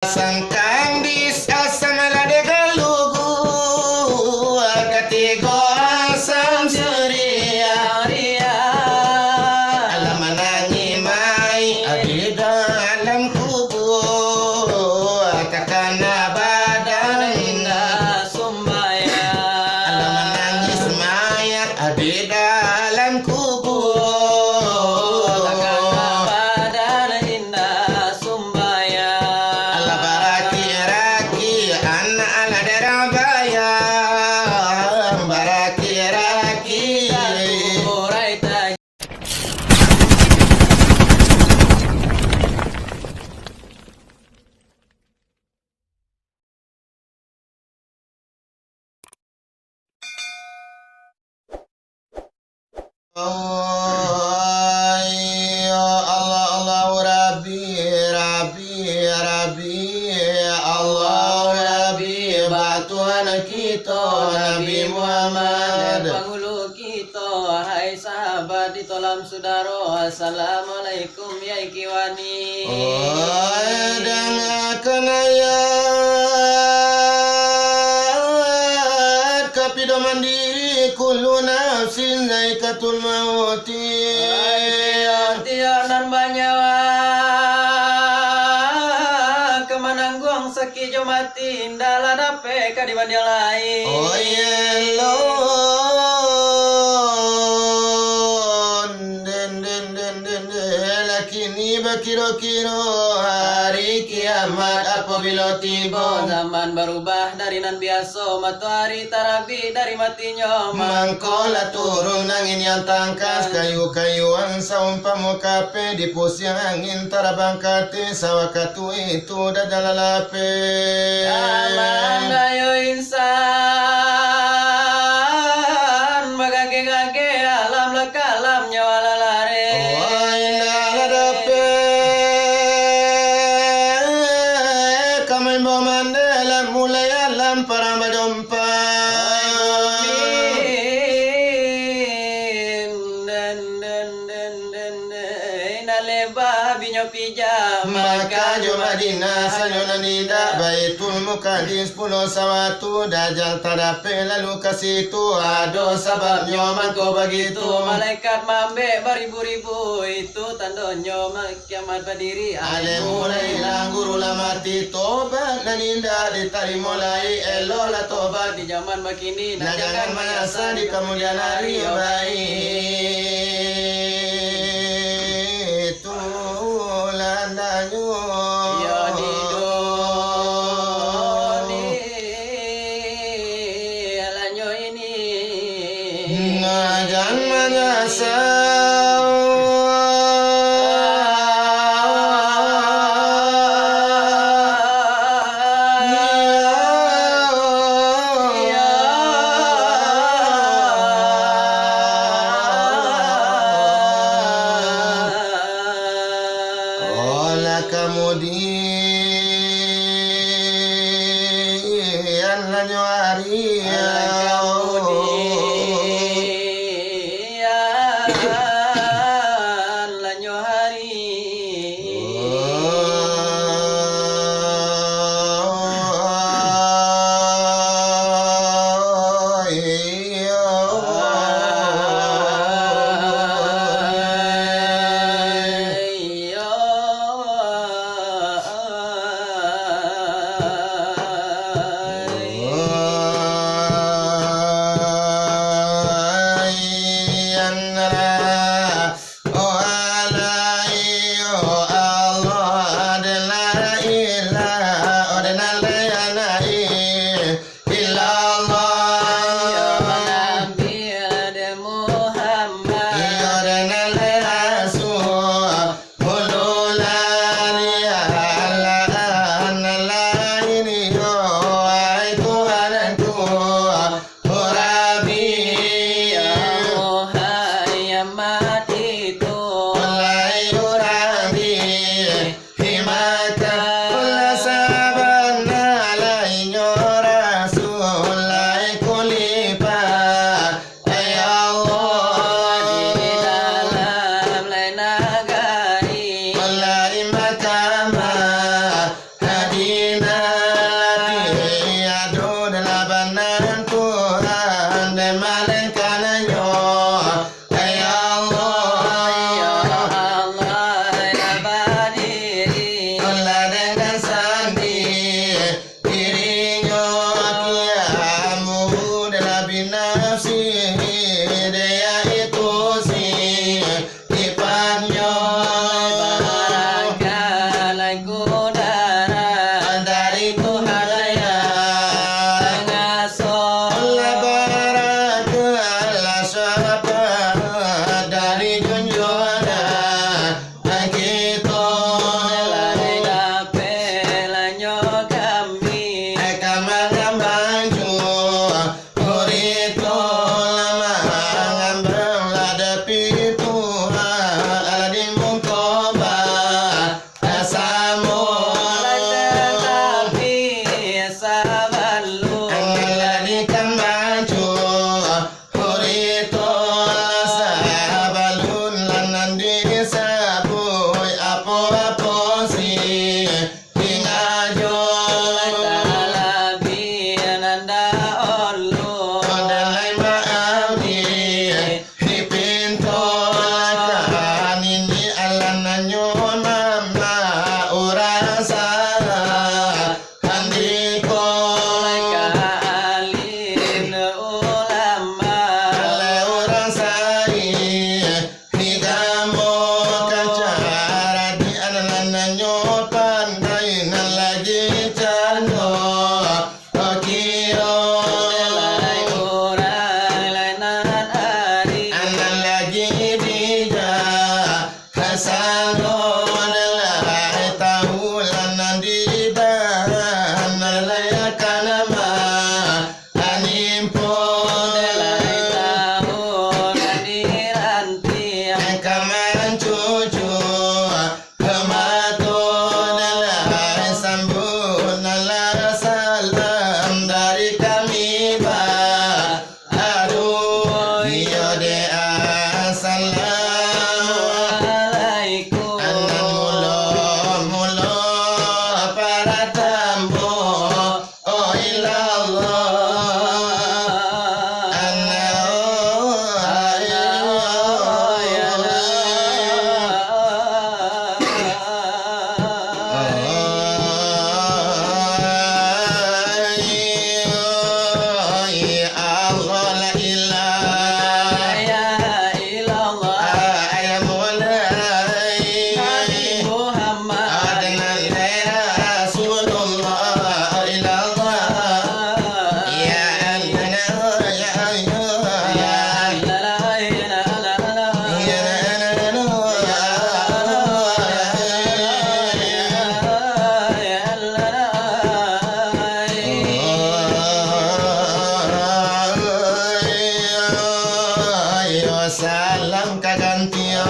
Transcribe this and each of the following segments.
Sangkang disasam lade galugu katigo asam seria alam manangi mai adi dalam kubur takana badan indah sumbaya alam menangis mayat adi dalam kubur takana badan indah sumbaya ala baraki raki anak ala derabaya baraki raki kurai taj Ya Allah Allah Rabbi Rabbi Rabbi Allah Rabbi batuan kita Nabi Muhammad Penghulu kita, hai sahabat di tolam sudaro. Assalamualaikum ya ikiwani. dan kenayat kapido mandiri kullu nafsin zaikatul mauti Tianan banyawa kemananggung sekijo mati indala dape kadiban yang lain. Oh yelon den lakini bakiro-kiro hari kiamat apabila tiba Zaman berubah dari nan biasa, matahari tarabi dari matinya. mangkola turun angin yang tangkas kayu-kayuan saumpama kape di pusing angin tarabang kate sawakatu itu dadalalape Aman dayo insan bagage-gage alam lekalam nyawa lalare. oh indah hadape kamay bomandalan mulai alam para madompa Naleba binyo pijama maka jo Madinah sanyo nanida Baitul Muqaddis pulau sawatu dajal tadape lalu ke situ ado sebabnya mangko begitu malaikat mambe beribu-ribu itu tandonyo kiamat berdiri. ale mulai hilang guru lamati tobat naninda ditari mulai elola tobat di zaman begini nah jangan menyasa di kemudian hari baik tulan danyu ya di doni alanyo ini ngajan menyasa olah kemudian lanyo hari lanyo hari cano Okio Lai kurang lainan ari Anan lagi dija Hasano Nalai tahulan dida Nalai kanama Animpo Lai tahun diranti Kaman cucu Hemato Nalai sambut Nalai salam dari kami ba Aduh iyo de salam Alaikum Anan mulo para tambo Oh ilallah Salam kagantian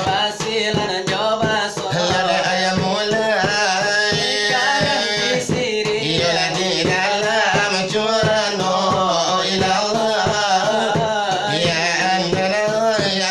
Basilan coba Lada ayam mulai Iya lagi dalam curano ilallah Ya andana ya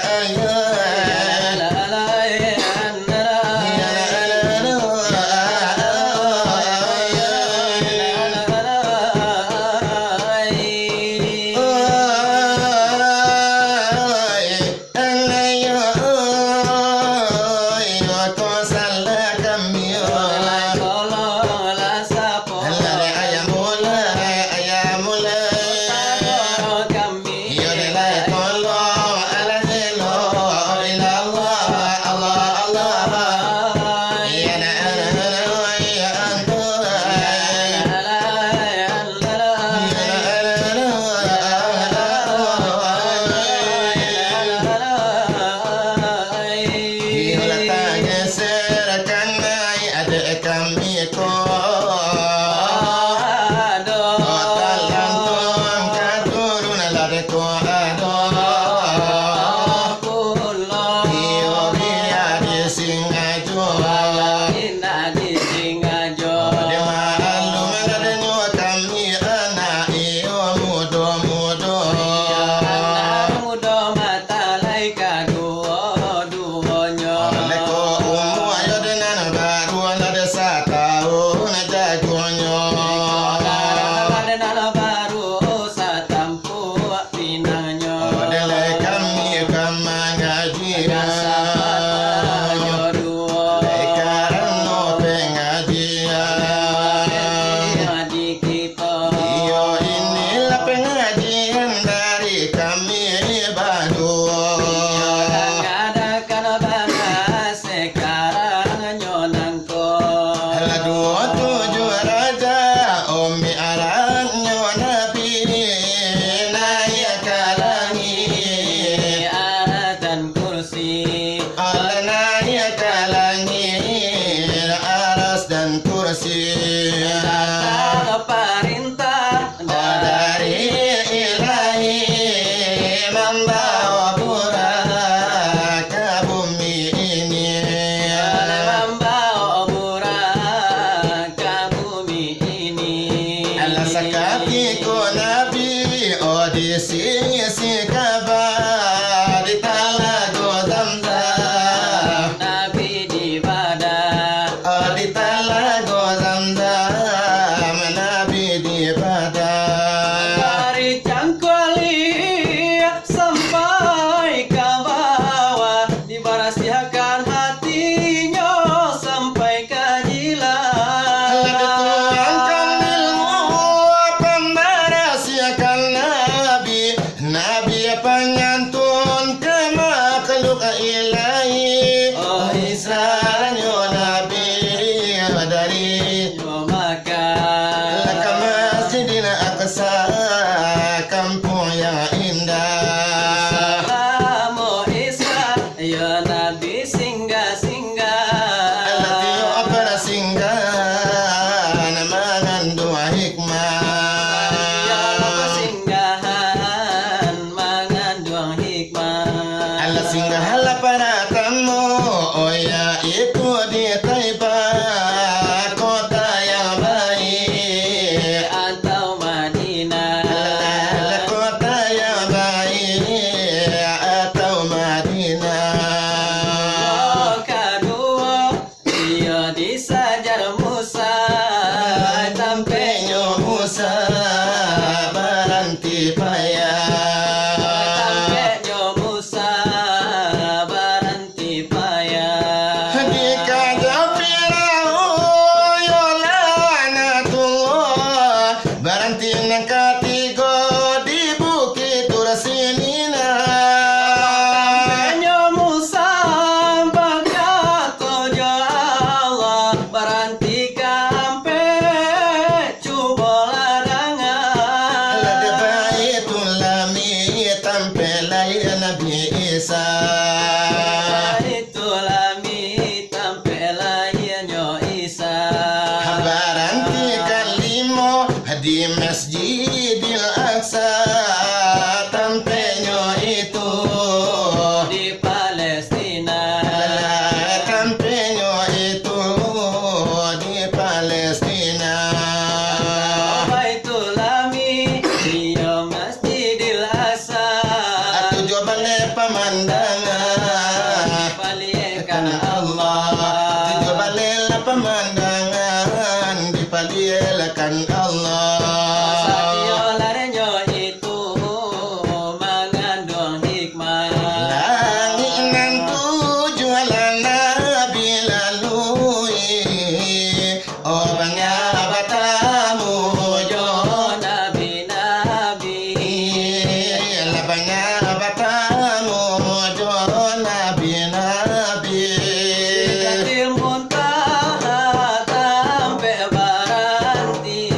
Oh Israel yo nabi dari di Masjidil Aqsa, tampaknya itu di Palestina, tampaknya itu di Palestina. Baitul Ami dia Masjidil Aqsa, Tujuh balik pemandangan dipalihkan Allah, tujuh Allah. balik pemandangan dipalihkan Allah. Satyo larenyo itu mengandung hikmah. Langit nan tujuan Nabi lalui, oh banyak batamu jo Nabi-nabi, lah banyak batamu jo nabi-nabi. Sidratil Muntaha sampai Baranti,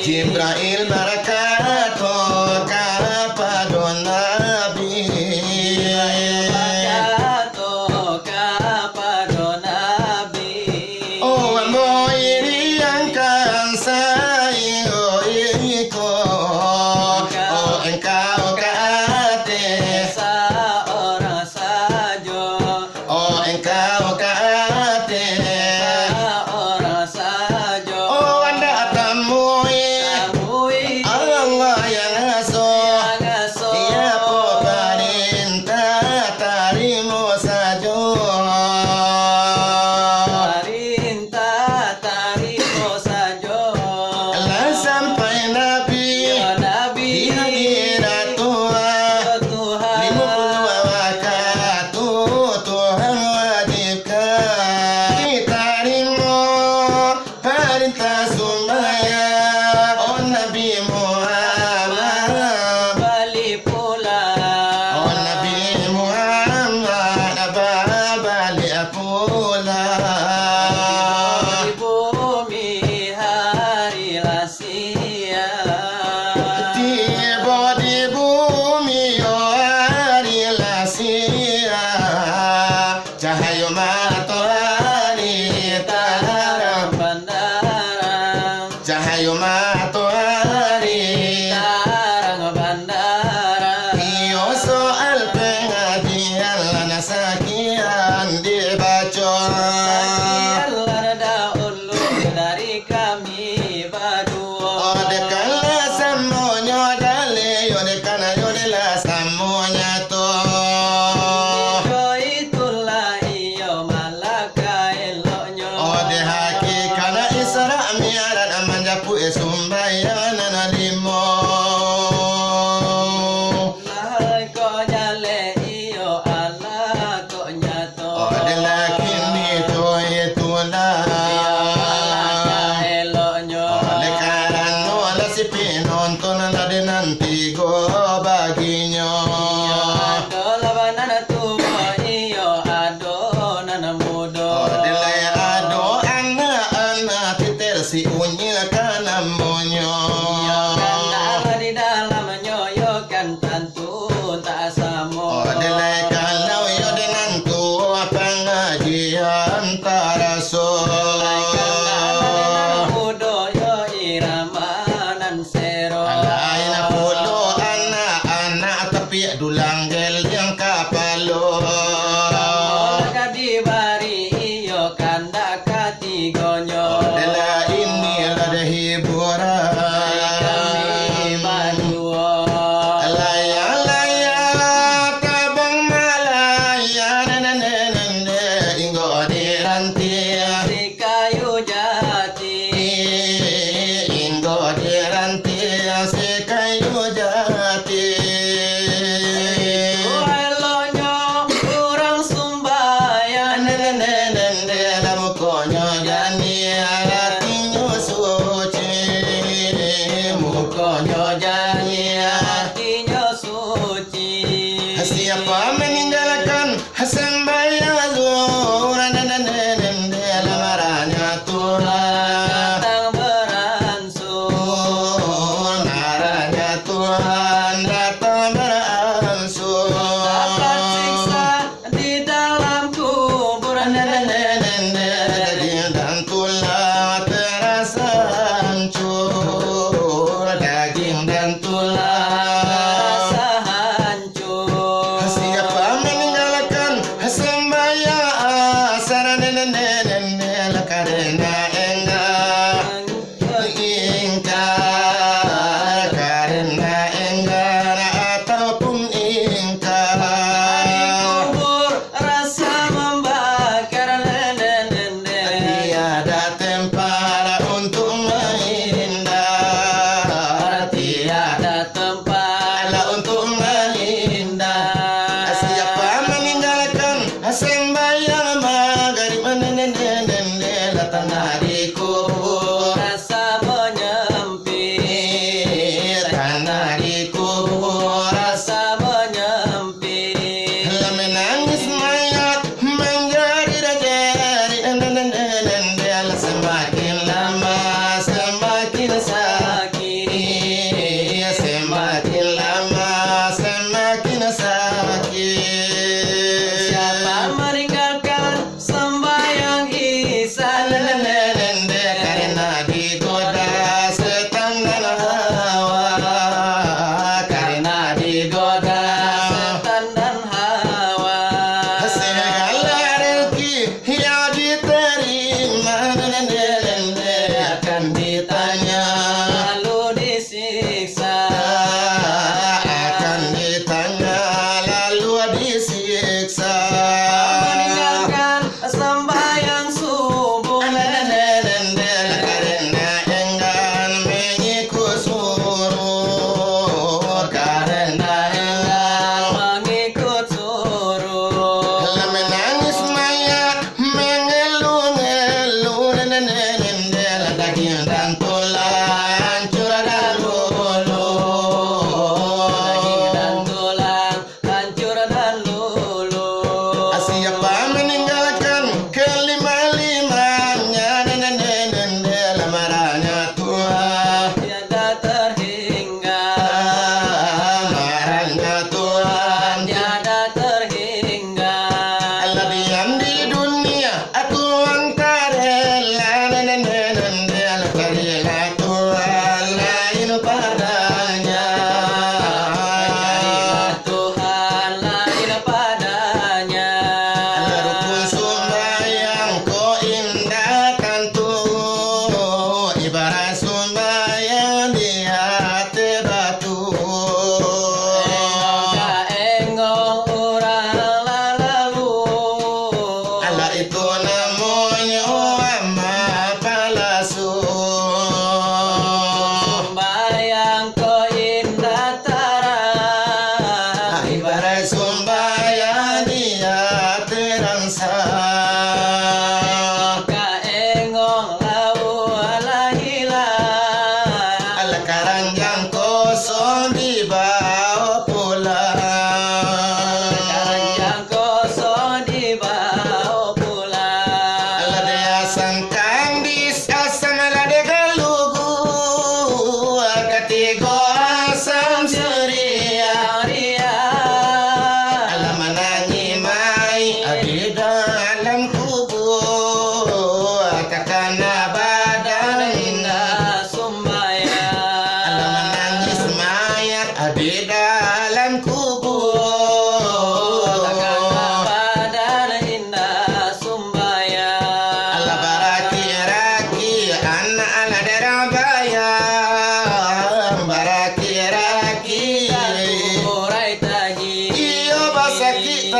Jibril barakatuh kepada Nabi. Jatuh kepada Nabi. Oh ambo iriangkan sayo iko, oh engkau ke atas, Seorang saja, oh engkau ke atas, seorang saja. oh anda temui Tamui Allah yang asuh. yang asuh. Ia perintah tarimu saja. Perintah tarimo saja. Lah sampai Nabi Ya Nabi, di hadirat Tuhan, ya Tuhan, 50 waktu Tuhan wajibkan ditarimu perintah sumaya. Oh Nabi Muhammad, balik pulang. oh Nabi Muhammad, balik pulang. Di bumi hari lasia. Tiba di bumi hari lasia, cahaya matahari terang, Bandarang, cahaya matahari. tarang bandarang. Iyo soal pengajian lana sekian dibaca. Allah dahulu dari kami berdua. Oh dekala semuanya dale, yo dekala yo dela semuanya to. Yo itulah iyo malaka eloknya. Oh de hakikana Isra Mi'raj manjapu sumbayan limo. Lah kau nyale iyo Allah kau nyato. Oh de lakini to itulah. Malaka eloknya. Oleh karena lah si penonton lah de nanti go baginya. Ado labanan tua iyo ado nana mudo. Oleh ado anak-anak titel si unyil kana monyo. Kandang di dalamnya yo kan tantu tak samo. Oleh kalau yo de nantu pengajian taraso. Mudo yo iramanan sero. Alain pulo anak-anak tapi dulang gel yang kapalo. Oleh di bari iyo kanda katigonyo. Adalah inilah hiburan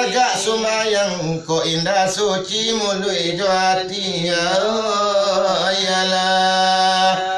Jaga sumbayang ko indah suci mului jo hati ya Allah.